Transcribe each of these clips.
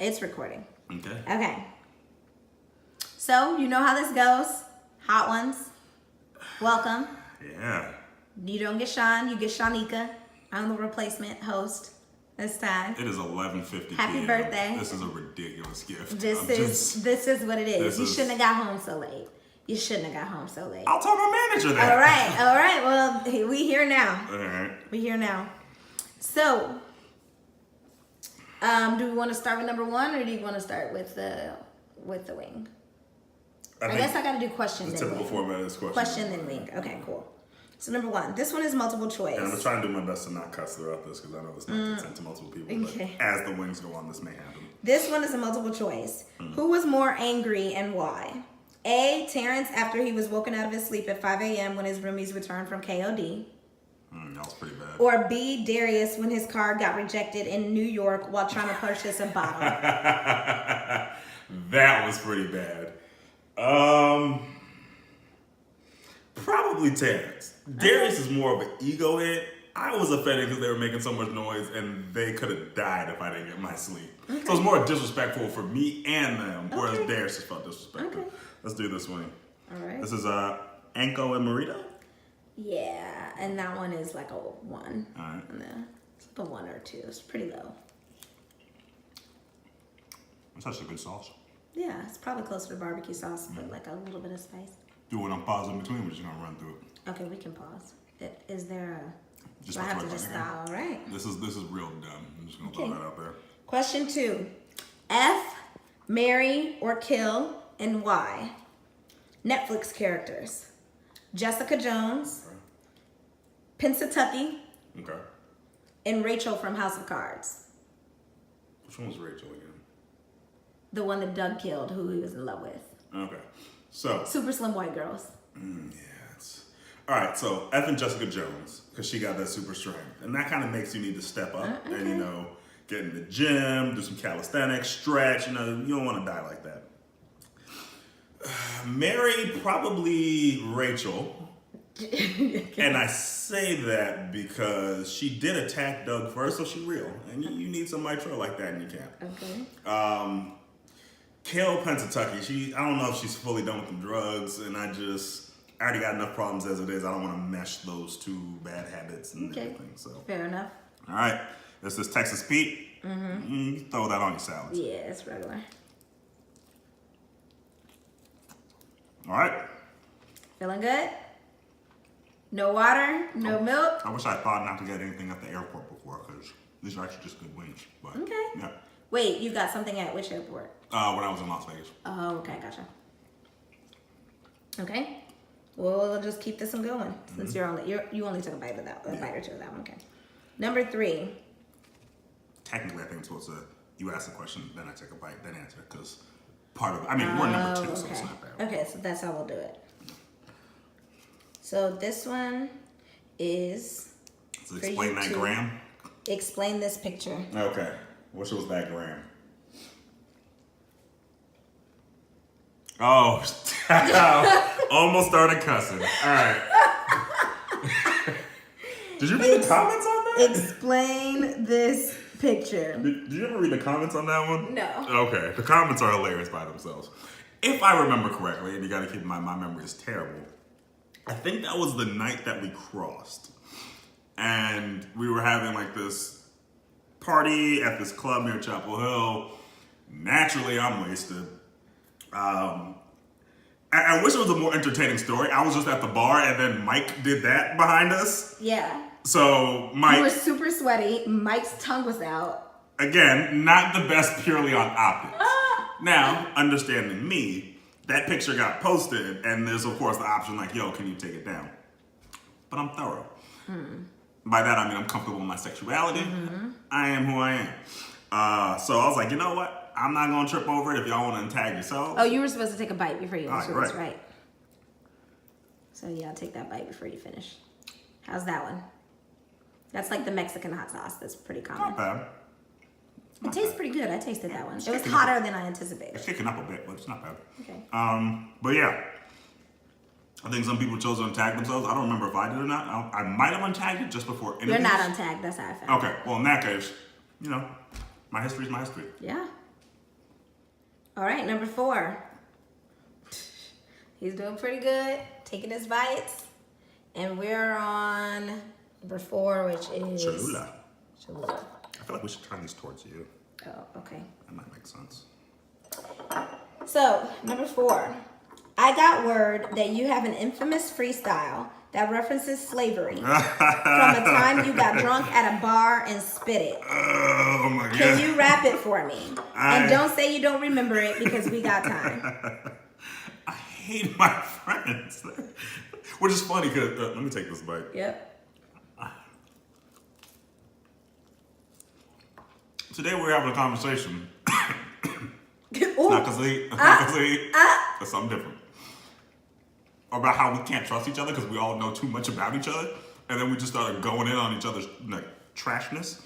It's recording. Okay. Okay. So, you know how this goes. Hot ones. Welcome. Yeah. You don't get Sean, you get Shanika. I'm the replacement host this time. It is 11:50 Happy p.m. birthday. This is a ridiculous gift. This is what it is. You shouldn't have got home so late. You shouldn't have got home so late. I'll tell my manager that. All right. Well, we here now. All right. We here now. So, do we want to start with number one, or do you want to start with the wing? I guess I got to do question the then typical wing. format is Question then wing. Okay, cool. So number one, this one is multiple choice. And I'm gonna try and do my best to not cuss throughout this because I know this might get sent to multiple people. Okay. But as the wings go on, this may happen. This one is a multiple choice. Who was more angry and why? A, Terrence after he was woken out of his sleep at 5 a.m. when his roomies returned from KOD. That was pretty bad. Or B, Darius when his car got rejected in New York while trying to purchase a bottle. That was pretty bad. Probably Terrence. Darius is more of an ego hit. I was offended because they were making so much noise and they could have died if I didn't get my sleep. Okay. So it's more disrespectful for me and them, whereas Darius just felt disrespectful. Okay. Let's do this one. All right. This is Anko and Marita? Yeah, and that one is like a 1. All right. It's like a 1 or 2. It's pretty low. That's actually a good sauce. Yeah, it's probably closer to barbecue sauce, but like a little bit of spice. Do you want to pause in between? We're just going to run through it. Okay, we can pause. Is there a... Just do I have to just style? All right. This is real dumb. I'm just going to throw that out there. Question 2. F, marry or kill, and why? Netflix characters. Jessica Jones, Pennsatucky, Okay. and Rachel from House of Cards. Which one was Rachel again? The one that Doug killed, who he was in love with. Okay. So. Super slim white girls. All right, so F and Jessica Jones, because she got that super strength. And that kind of makes you need to step up and, get in the gym, do some calisthenics, stretch. You don't want to die like that. Mary, probably Rachel. And I say that because she did attack Doug first, so she's real. And you need somebody trail like that in your camp. Okay. Kale Pennsatucky, I don't know if she's fully done with the drugs, and I already got enough problems as it is. I don't want to mesh those two bad habits and everything. So fair enough. All right, this is Texas Pete. You throw that on your salad. Yeah, it's regular. All right. Feeling good? No water, no milk. I wish I thought not to get anything at the airport before, because these are actually just good wings. But, okay. Yeah. Wait, you got something at which airport? When I was in Las Vegas. Oh, okay, gotcha. Okay. Well, we'll just keep this one going since you only took a bite of that, a bite or two of that one. Okay. Number 3. Technically, I think I'm supposed to. You ask a question, then I take a bite, then answer, because part of. we're number 2, so it's not bad. Okay, so that's how we'll do it. So this one is. So explain that gram. Explain this picture. Okay. Which was that gram? Oh, almost started cussing. All right. Did you read the comments on that? Explain this picture. Did you ever read the comments on that one? No. Okay. The comments are hilarious by themselves. If I remember correctly, and you got to keep in mind my memory is terrible, I think that was the night that we crossed. And we were having like this party at this club near Chapel Hill. Naturally, I'm wasted. I wish it was a more entertaining story. I was just at the bar, and then Mike did that behind us. Yeah. So Mike, you were super sweaty. Mike's tongue was out. Again, not the best purely on optics. Now, understanding me, that picture got posted, and there's of course the option like, "Yo, can you take it down?" But I'm thorough. By that I mean I'm comfortable with my sexuality. I am who I am. So I was like, you know what? I'm not gonna trip over it if y'all want to tag yourself. Oh, you were supposed to take a bite before you answered this, right. right? So yeah, I'll take that bite before you finish. How's that one? That's like the Mexican hot sauce. That's pretty common. Not bad. It tastes pretty good. I tasted that one. It was hotter than I anticipated. It's kicking up a bit, but it's not bad. Okay. But yeah, I think some people chose to untag themselves. I don't remember if I did or not. I might have untagged it just before interviews. You're not untagged. That's how I found Okay. Well, in that case, my history is my history. Yeah. All right, number 4. He's doing pretty good, taking his bites. And we're on number 4, which is Cholula. Cholula. I feel like we should turn these towards you. Oh, okay. That might make sense. So, number 4. I got word that you have an infamous freestyle that references slavery from the time you got drunk at a bar and spit it. Oh my god. Can you rap it for me? And don't say you don't remember it because we got time. I hate my friends. Which is funny because, let me take this bite. Yep. Today we're having a conversation. Ooh. Not because that's something different. About how we can't trust each other because we all know too much about each other. And then we just started going in on each other's like, trashness.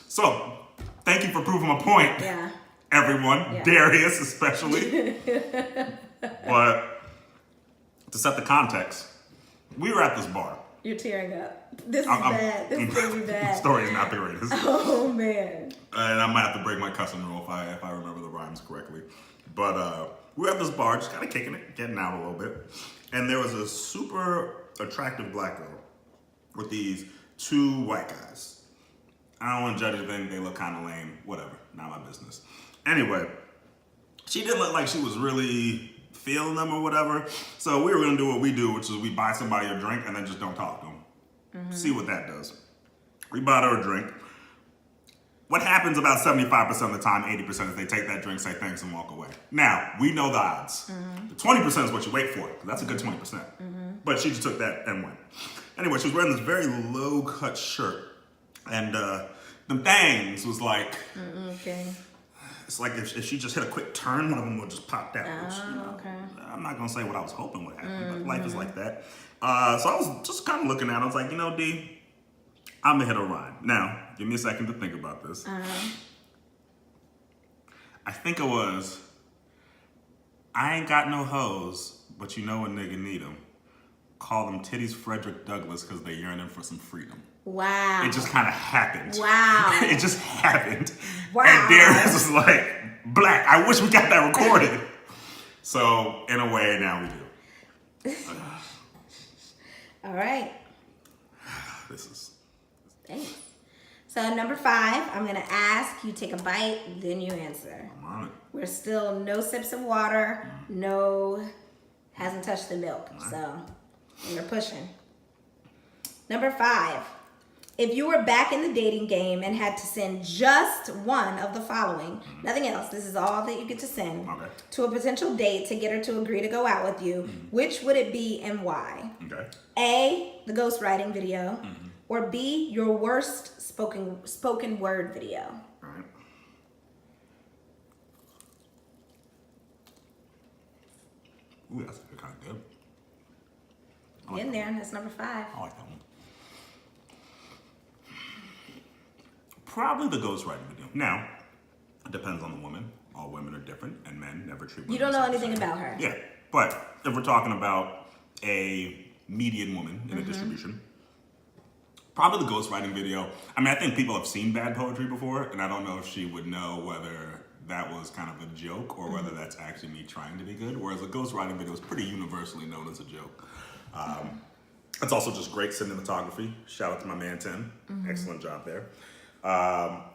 So, thank you for proving my point. Yeah. Everyone, Yeah. Darius especially. But to set the context, we were at this bar. You're tearing up. This is bad. This is gonna be The bad. story is not the greatest. Oh man. And I might have to break my cussing rule if I remember the rhymes correctly. But we were at this bar, just kind of kicking it, getting out a little bit. And there was a super attractive black girl with these 2 white guys. I don't want to judge anything. They look kind of lame. Whatever. Not my business. Anyway, she didn't look like she was really feeling them or whatever. So we were going to do what we do, which is we buy somebody a drink and then just don't talk to them. Mm-hmm. See what that does. We bought her a drink. What happens about 75% of the time, 80% is they take that drink, say thanks, and walk away. Now, we know the odds. Mm-hmm. The 20% is what you wait for. That's a good 20%. Mm-hmm. But she just took that and went. Anyway, she was wearing this very low-cut shirt. And the bangs was like... Okay. It's like if she just hit a quick turn, one of them would just pop out. Which, Okay. I'm not going to say what I was hoping would happen, but life is like that. So I was just kind of looking at it. I was like, D, I'm going to hit a rhyme. Now, give me a second to think about this. I think it was, I ain't got no hoes, but you know a nigga need them. Call them titties Frederick Douglass because they yearning for some freedom. Wow. It just kind of happened. Wow. It just happened. Wow. And Darius was like, black, I wish we got that recorded. So, in a way, now we do. All right. This is... Thanks. So number 5, I'm gonna ask, you take a bite, then you answer. I'm on it. We're still no sips of water, no, hasn't touched the milk. So we're pushing. Number 5, if you were back in the dating game and had to send just one of the following, nothing else, this is all that you get to send, to a potential date to get her to agree to go out with you, which would it be and why? Okay. A, the ghostwriting video, or B, your worst spoken word video. All right. Ooh, that's kind of good. In there, that's number 5. I like that one. Probably the ghostwriting video. Now, it depends on the woman. All women are different, and men never treat women. You don't know the same. anything about her. Yeah, but if we're talking about a median woman in a distribution, probably the ghostwriting video. I mean, I think people have seen bad poetry before, and I don't know if she would know whether that was kind of a joke or whether that's actually me trying to be good, whereas a ghostwriting video is pretty universally known as a joke. It's also just great cinematography. Shout out to my man Tim. Excellent job there.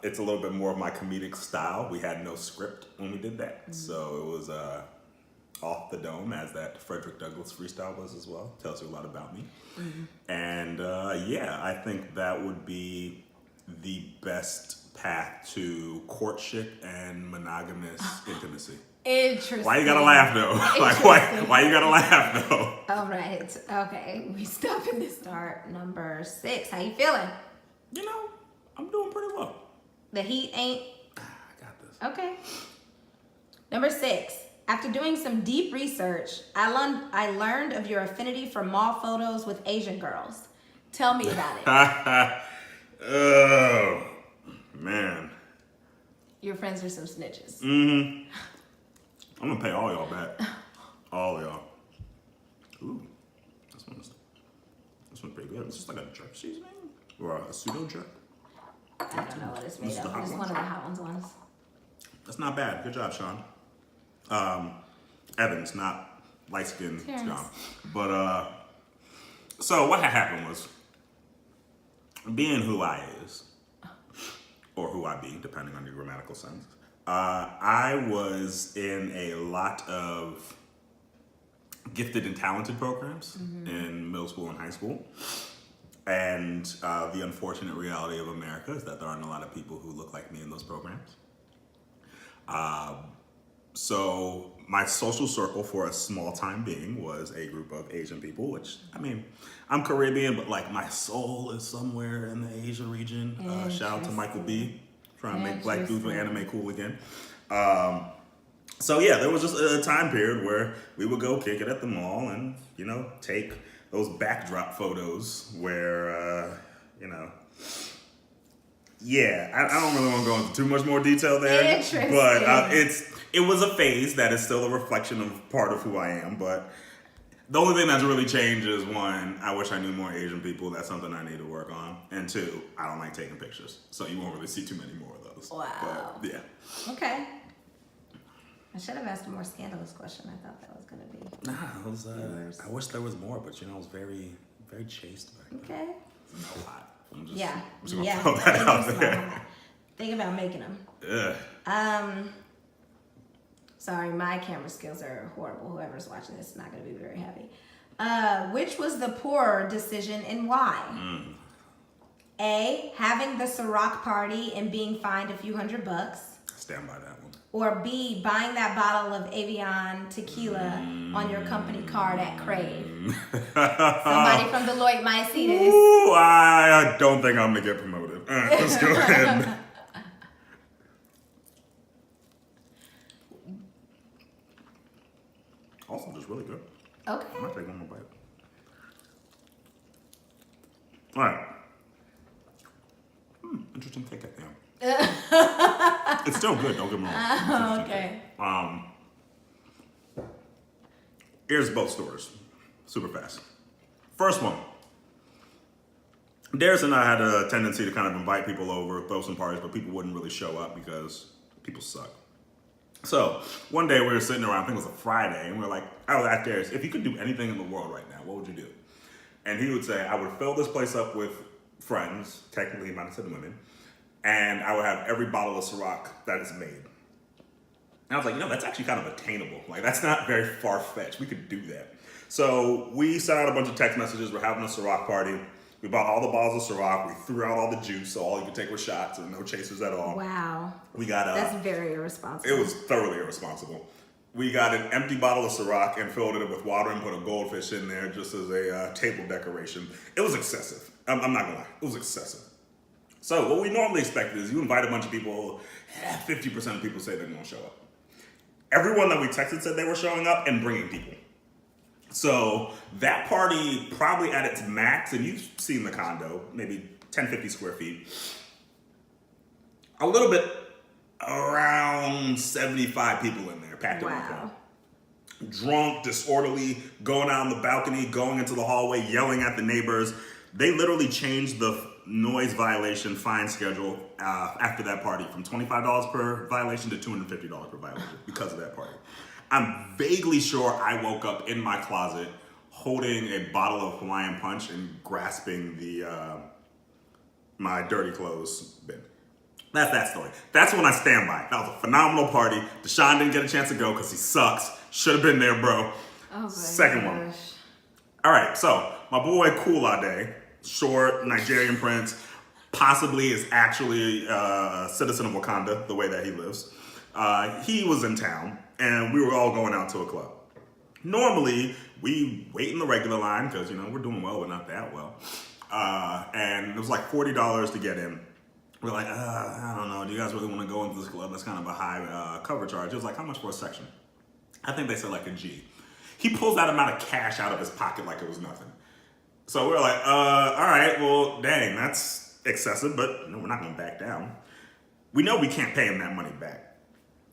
It's a little bit more of my comedic style. We had no script when we did that, so it was off the dome, as that Frederick Douglass freestyle was as well. Tells you a lot about me. And yeah, I think that would be the best path to courtship and monogamous intimacy. Interesting. Why you gotta laugh though? Like why you gotta laugh though? All right. Okay. We stop in the start. Number 6. How you feeling? You know, I'm doing pretty well. The heat ain't. I got this. Okay. Number 6. After doing some deep research, I learned of your affinity for mall photos with Asian girls. Tell me about it. Oh, man. Your friends are some snitches. I'm gonna pay all y'all back. All y'all. Ooh, this one's pretty good. It's just like a jerk seasoning or a pseudo jerk. I don't know what it's made This is of. the hot It's one. one of the hot ones. That's not bad. Good job, Sean. Evans, not light skinned Terrence. John. But so what had happened was, being who I is, or who I be, depending on your grammatical sense, I was in a lot of gifted and talented programs in middle school and high school. And the unfortunate reality of America is that there aren't a lot of people who look like me in those programs. So my social circle for a small time being was a group of Asian people, which, I mean, I'm Caribbean, but like my soul is somewhere in the Asia region. Shout out to Michael B. Trying to make black dudes with anime cool again. So yeah, there was just a time period where we would go kick it at the mall and, you know, take those backdrop photos where, you know, yeah, I don't really want to go into too much more detail there. Interesting. But it was a phase that is still a reflection of part of who I am. But the only thing that's really changed is, one, I wish I knew more Asian people. That's something I need to work on. And two, I don't like taking pictures. So you won't really see too many more of those. Wow. But, yeah. Okay. I should have asked a more scandalous question. I thought that was going to be. Nah, it was, I wish there was more, but you know, I was very, very chaste back then. Okay. A lot. I'm just, Yeah. I'm just gonna Yeah. throw that out there. Think about making them. Ugh. Sorry, my camera skills are horrible. Whoever's watching this is not going to be very happy. Which was the poorer decision and why? A, having the Ciroc party and being fined a few $100. Stand by that one. Or B, buying that bottle of Avion tequila on your company card at Crave. Somebody from Deloitte might see this. Ooh, I don't think I'm gonna get promoted. All right, let's go ahead. Also, just really good. Okay. I might take one more bite. All right. Interesting take at the end. It's still good, don't get me wrong. It's interesting Okay. take. Here's both stories, super fast. First one. Darius and I had a tendency to kind of invite people over, throw some parties, but people wouldn't really show up because people suck. So one day we were sitting around, I think it was a Friday, and we were like, I was asked Darius, if you could do anything in the world right now, what would you do? And he would say, I would fill this place up with friends, technically minus the women, and I would have every bottle of Ciroc that is made. And I was like, you know, that's actually kind of attainable. Like, that's not very far-fetched. We could do that. So we sent out a bunch of text messages. We're having a Ciroc party. We bought all the bottles of Ciroc. We threw out all the juice, so all you could take were shots and no chasers at all. Wow. We got That's very irresponsible. It was thoroughly irresponsible. We got an empty bottle of Ciroc and filled it with water and put a goldfish in there just as a table decoration. It was excessive. I'm not gonna lie. It was excessive. So what we normally expect is you invite a bunch of people, 50% of people say they're gonna show up. Everyone that we texted said they were showing up and bringing people. So that party probably at its max, and you've seen the condo, maybe 10, 50 square feet, a little bit around 75 people in there, packed in one corner. Drunk, disorderly, going out on the balcony, going into the hallway, yelling at the neighbors. They literally changed the noise violation fine schedule after that party from $25 per violation to $250 per violation because of that party. I'm vaguely sure I woke up in my closet holding a bottle of Hawaiian Punch and grasping the my dirty clothes bin. That's that story. That's when I stand by. That was a phenomenal party. Deshaun didn't get a chance to go because he sucks. Should have been there, bro. Oh my Second one. All right, so my boy Koolade, short Nigerian prince, possibly is actually a citizen of Wakanda, the way that he lives. He was in town, and we were all going out to a club. Normally, we wait in the regular line because, you know, we're doing well, but not that well. And it was like $40 to get in. We're like, I don't know, do you guys really want to go into this club? That's kind of a high cover charge. It was like, how much for a section? I think they said like a G. He pulls that amount of cash out of his pocket like it was nothing. So we're like, all right, well, dang, that's excessive, but no, we're not going to back down. We know we can't pay him that money back.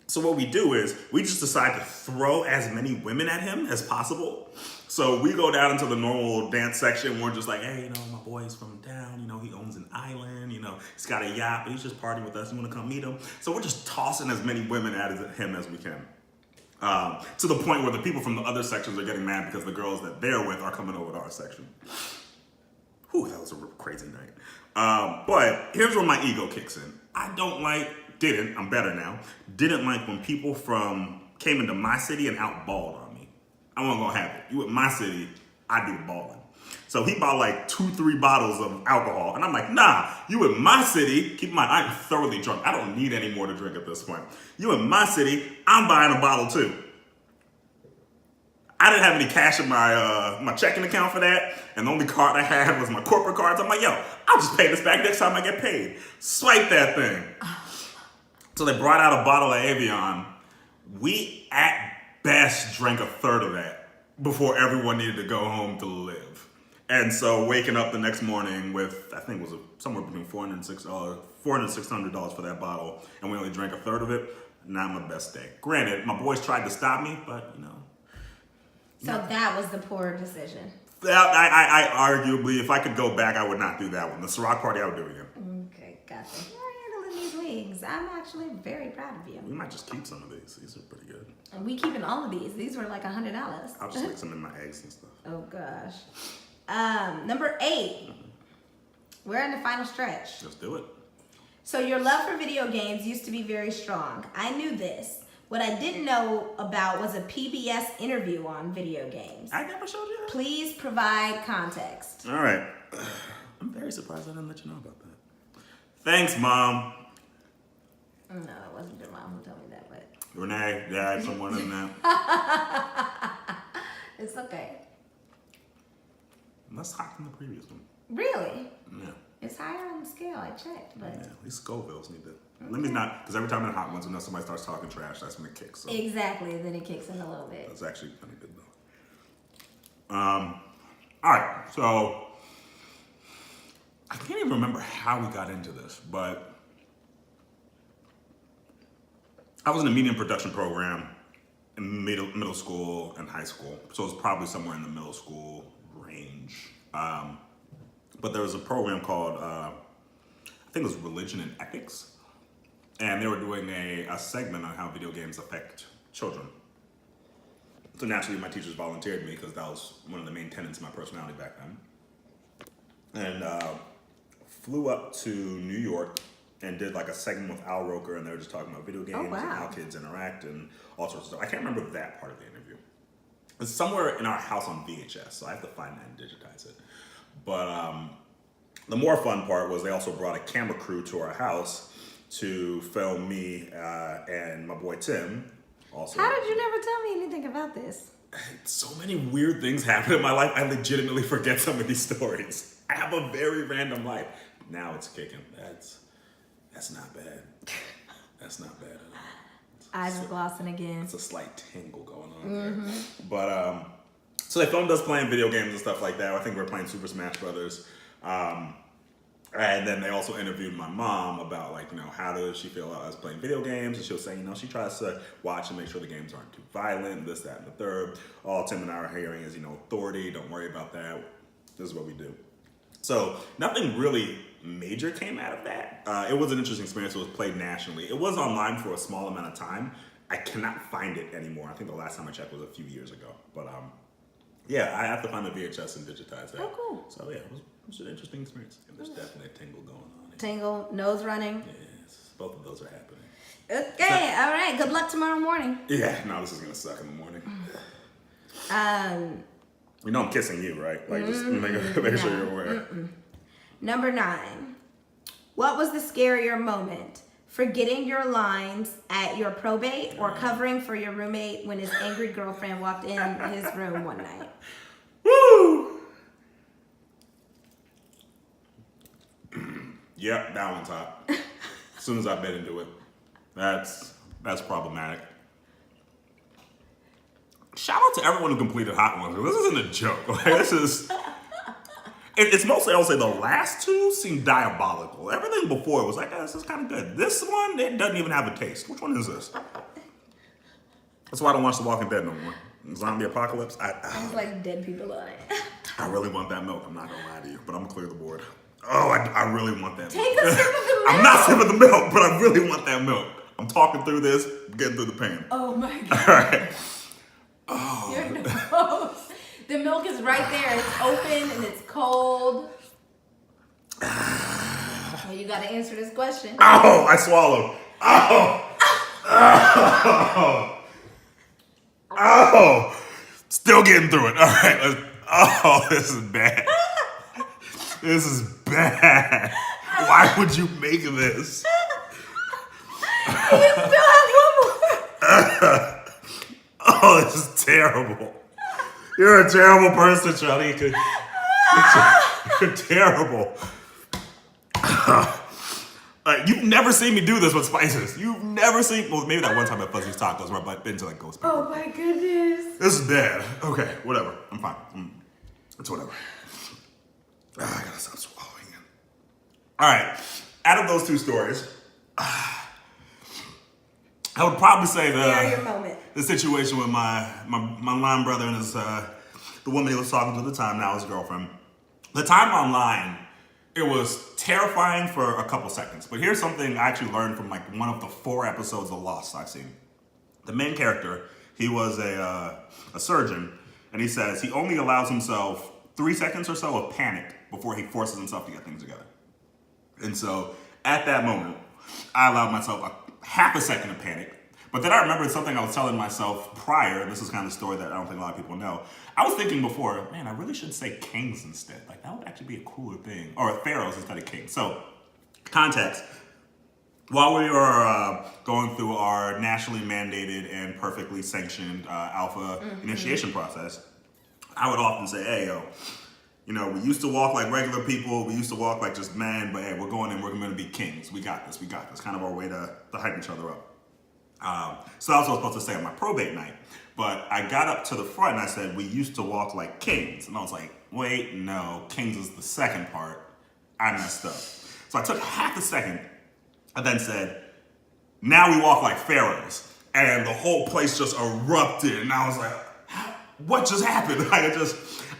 So what we do is we just decide to throw as many women at him as possible. So we go down into the normal dance section. We're just like, hey, you know, my boy's from town. You know, he owns an island. You know, he's got a yacht, but he's just partying with us. You want to come meet him? So we're just tossing as many women at him as we can. To the point where the people from the other sections are getting mad because the girls that they're with are coming over to our section. Whew, that was a crazy night. But here's where my ego kicks in. I'm better now, didn't like when people came into my city and outballed on me. I wasn't gonna have it. You in my city, I do balling. So he bought like 2-3 bottles of alcohol. And I'm like, nah, you in my city, keep in mind, I'm thoroughly drunk. I don't need any more to drink at this point. You in my city, I'm buying a bottle too. I didn't have any cash in my checking account for that. And the only card I had was my corporate cards. I'm like, yo, I'll just pay this back next time I get paid. Swipe that thing. So they brought out a bottle of Avion. We at best drank a third of that before everyone needed to go home to live. And so waking up the next morning with, I think it was somewhere between $400 and $600 for that bottle, and we only drank a third of it, not my best day. Granted, my boys tried to stop me, but you know. So that was the poor decision. I arguably, if I could go back, I would not do that one. The Ciroc party, I would do again. Okay, gotcha. You're handling these wings. I'm actually very proud of you. We might just keep some of these. These are pretty good. And we keeping all of these. These were like $100. I'll just mix them in my eggs and stuff. Oh gosh. Number 8. We're in the final stretch. Let's do it. So your love for video games used to be very strong. I knew this. What I didn't know about was a PBS interview on video games. I never showed you that. Please provide context. All right. I'm very surprised I didn't let you know about that. Thanks, Mom. No, it wasn't your mom who told me that, but Renee, Dad, someone in there. it's okay. That's higher than the previous one. Really? Yeah. It's higher on the scale. I checked, but Yeah, at least Scovilles need to. Let me not, because every time in hot ones, when somebody starts talking trash, that's when it kicks. So exactly. Then it kicks in a little bit. that's actually kind of good though. All right, so I can't even remember how we got into this, but I was in a media and production program in middle school and high school, so it's probably somewhere in the middle school range. But there was a program called, I think it was Religion and Ethics, and they were doing a segment on how video games affect children. So naturally, my teachers volunteered me because that was one of the main tenets of my personality back then. And flew up to New York and did like a segment with Al Roker, and they were just talking about video games and how kids interact and all sorts of stuff. I can't remember that part of the interview. It's somewhere in our house on VHS, so I have to find that and digitize it. But the more fun part was they also brought a camera crew to our house to film me and my boy Tim. Also, how did you never tell me anything about this? So many weird things happen in my life. I legitimately forget some of these stories. I have a very random life. Now it's kicking. That's not bad. That's not bad at all. Eyes are glossing again. It's a slight tingle going on there. But so they filmed us playing video games and stuff like that. I think we were playing Super Smash Brothers. And then they also interviewed my mom about, like, you know, how does she feel about us playing video games? And she was saying, you know, she tries to watch and make sure the games aren't too violent, this, that, and the third. All Tim and I are hearing is, you know, authority, don't worry about that. This is what we do. So nothing really major came out of that. It was an interesting experience. It was played nationally. It was online for a small amount of time. I cannot find it anymore. I think the last time I checked was a few years ago. But yeah, I have to find the VHS and digitize that. Oh, cool. So yeah, it was an interesting experience. And there's definitely a tingle going on here. Tingle, nose running. Yes, both of those are happening. Okay, all right. Good luck tomorrow morning. Yeah, no, this is gonna suck in the morning. You know I'm kissing you, right? Like, just make sure you're aware. Number 9. What was the scarier moment? Forgetting your lines at your probate or covering for your roommate when his angry girlfriend walked in his room one night? Woo! Yep, that one's hot. As soon as I bit into it. That's problematic. Shout out to everyone who completed Hot Ones. This isn't a joke. Like, this is... It's mostly, I would say, the last two seem diabolical. Everything before was like, oh, this is kind of good. This one, it doesn't even have a taste. Which one is this? That's why I don't watch The Walking Dead no more. Zombie apocalypse. It's like dead people on it. I really want that milk. I'm not going to lie to you, but I'm going to clear the board. Oh, I really want that milk. Take a sip of the milk. I'm not sipping the milk, but I really want that milk. I'm talking through this, getting through the pain. Oh my God. All right. Your nose. The milk is right there. It's open and it's cold. Well, you got to answer this question. Oh, I swallowed. Oh. Still getting through it. All right. Oh, this is bad. This is bad. Why would you make this? You still have one more. Oh, this is terrible. You're a terrible person, Charlie. You're terrible. You've never seen me do this with spices. You've never seen. Well, maybe that one time at Fuzzy's Tacos where I've been to like ghost pepper. Oh my goodness. This is bad. Okay, whatever. I'm fine. It's whatever. I gotta stop swallowing it. All right. Out of those two stories, I would probably say Share your moment. the situation with my line brother and his the woman he was talking to at the time, now his girlfriend. The time online, it was terrifying for a couple seconds. But here's something I actually learned from like one of the 4 episodes of Lost I've seen. The main character, he was a surgeon, and he says he only allows himself 3 seconds or so of panic before he forces himself to get things together. And so at that moment, I allowed myself a half a second of panic. But then I remembered something I was telling myself prior, and this is kind of a story that I don't think a lot of people know. I was thinking before, man, I really should say kings instead. Like, that would actually be a cooler thing. Or pharaohs instead of kings. So, context. While we were going through our nationally mandated and perfectly sanctioned alpha initiation process, I would often say, hey, yo, you know, we used to walk like regular people. We used to walk like just men. But, hey, we're going in. We're going to be kings. We got this. We got this. Kind of our way to hype each other up. So that's what I was supposed to say on my probate night. But I got up to the front and I said, we used to walk like kings. And I was like, wait, no, kings is the second part. I messed up. So I took half a second and then said, now we walk like pharaohs. And the whole place just erupted. And I was like, what just happened? Like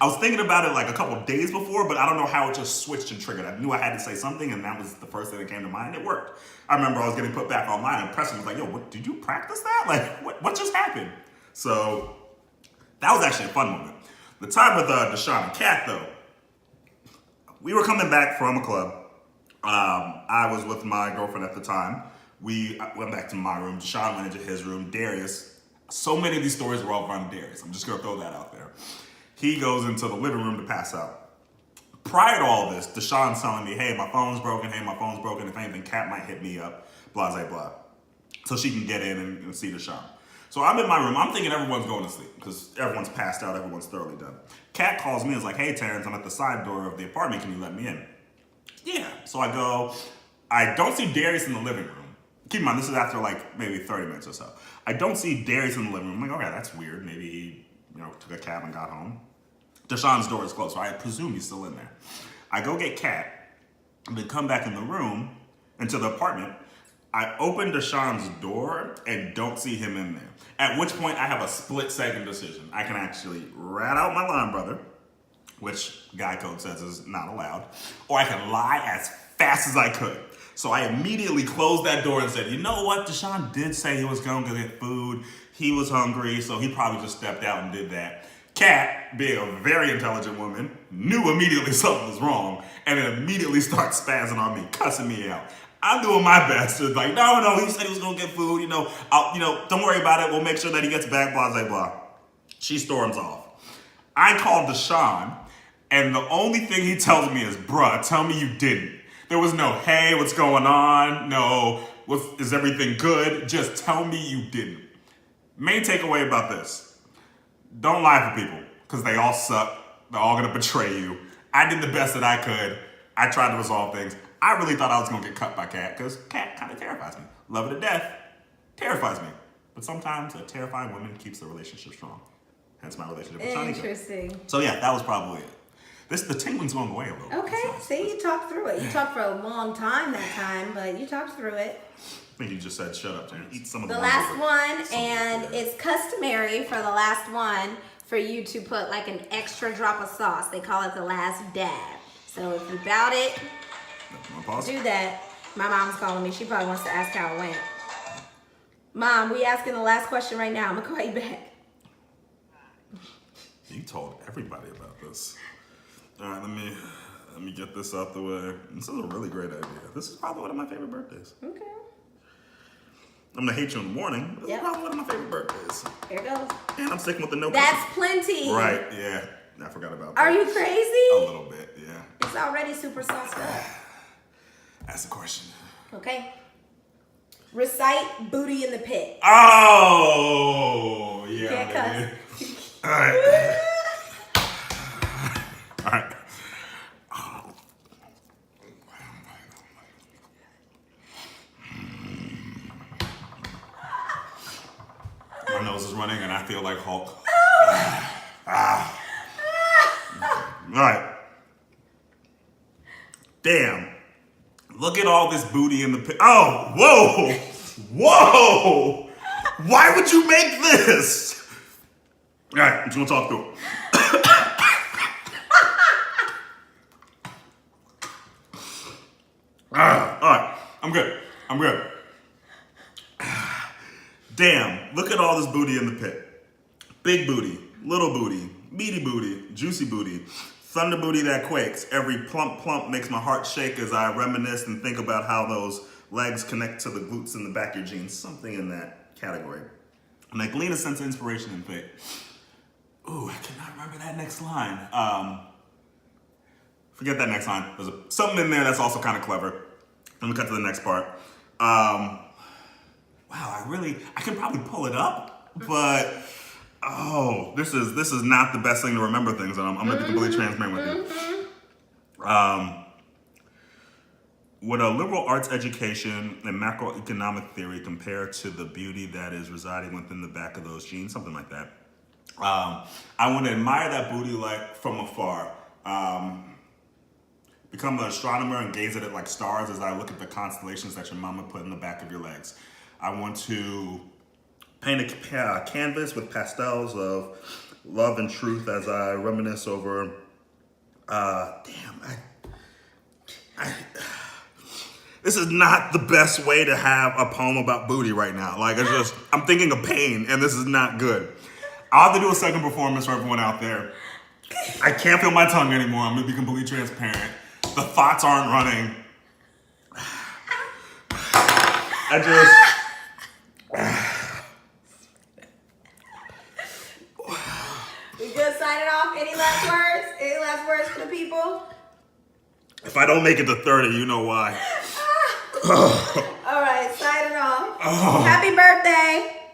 I was thinking about it like a couple of days before, but I don't know how it just switched and triggered. I knew I had to say something, and that was the first thing that came to mind. It worked. I remember I was getting put back online, and Preston was like, yo, what, did you practice that? Like, what just happened? So that was actually a fun moment. The time with Deshaun and Kat, though, we were coming back from a club. I was with my girlfriend at the time. We went back to my room. Deshaun went into his room. Darius, so many of these stories were all around Darius. I'm just going to throw that out there. He goes into the living room to pass out. Prior to all this, Deshaun's telling me, hey, my phone's broken. Hey, my phone's broken. If anything, Kat might hit me up, blah, blah, blah. So she can get in and see Deshaun. So I'm in my room. I'm thinking everyone's going to sleep because everyone's passed out. Everyone's thoroughly done. Kat calls me and is like, hey, Terrence, I'm at the side door of the apartment. Can you let me in? Yeah. So I go. I don't see Darius in the living room. Keep in mind, this is after like maybe 30 minutes or so. I don't see Darius in the living room. I'm like, okay, that's weird. Maybe he, took a cab and got home. Deshaun's door is closed, so I presume he's still in there. I go get Kat, and then come back in the room, into the apartment. I open Deshaun's door and don't see him in there. At which point, I have a split-second decision. I can actually rat out my line brother, which guy code says is not allowed, or I can lie as fast as I could. So I immediately closed that door and said, you know what? Deshaun did say he was going to get food. He was hungry, so he probably just stepped out and did that. Kat, being a very intelligent woman, knew immediately something was wrong and then immediately starts spazzing on me, cussing me out. I'm doing my best to like, no, he said he was going to get food. Don't worry about it. We'll make sure that he gets back, blah, blah, blah. She storms off. I called Deshaun, and the only thing he tells me is, bruh, tell me you didn't. There was no, hey, what's going on? No, is everything good? Just tell me you didn't. Main takeaway about this. Don't lie for people, because they all suck. They're all going to betray you. I did the best that I could. I tried to resolve things. I really thought I was going to get cut by Kat, because Kat kind of terrifies me. Love her to death. Terrifies me. But sometimes a terrifying woman keeps the relationship strong. Hence my relationship with Shanika. Interesting. So yeah, that was probably it. The tingling's going away a little bit. Okay, see, you talked through it. You talked for a long time that time, but you talked through it. I think you just said, shut up, Terrence. Eat some of The the last one, and it's customary for the last one for you to put like an extra drop of sauce. They call it the last dab. So if you doubt it, do that. My mom's calling me. She probably wants to ask how it went. Mom, we asking the last question right now. I'm gonna call you back. You told everybody about this. All right, let me get this out the way. This is a really great idea. This is probably one of my favorite birthdays. Okay. I'm gonna hate you in the morning. This is probably one of my favorite birthdays. Here goes. And I'm sticking with the no. That's plenty. Right, yeah. I forgot about that. Are you crazy? A little bit, yeah. It's already super sauced up. Ask the question. Okay. Recite Booty in the Pit. Oh, yeah. Can't baby. cuss. All right. All right. My nose is running and I feel like Hulk. All right. Damn. Look at all this booty in the pit. Oh, whoa. Whoa. Why would you make this? All right, I'm just gonna talk through it. All right, I'm good. I'm good. Damn, look at all this booty in the pit. Big booty, little booty, meaty booty, juicy booty, thunder booty that quakes. Every plump plump makes my heart shake as I reminisce and think about how those legs connect to the glutes in the back of your jeans. Something in that category. And I glean a sense of inspiration and faith. Ooh, I cannot remember that next line. Forget that next line. There's something in there that's also kind of clever. Let me cut to the next part. Wow, I can probably pull it up, but this is not the best thing to remember things, and I'm gonna be completely transparent with you. Would a liberal arts education and macroeconomic theory compare to the beauty that is residing within the back of those jeans? Something like that. I want to admire that booty like from afar. Become an astronomer and gaze at it like stars as I look at the constellations that your mama put in the back of your legs. I want to paint a canvas with pastels of love and truth as I reminisce over. This is not the best way to have a poem about booty right now. Like, I'm thinking of pain, and this is not good. I'll have to do a second performance for everyone out there. I can't feel my tongue anymore. I'm gonna be completely transparent. The thoughts aren't running. We just signing off. Any last words? Any last words for the people? If I don't make it to 30, you know why. All right, signing off. Happy birthday.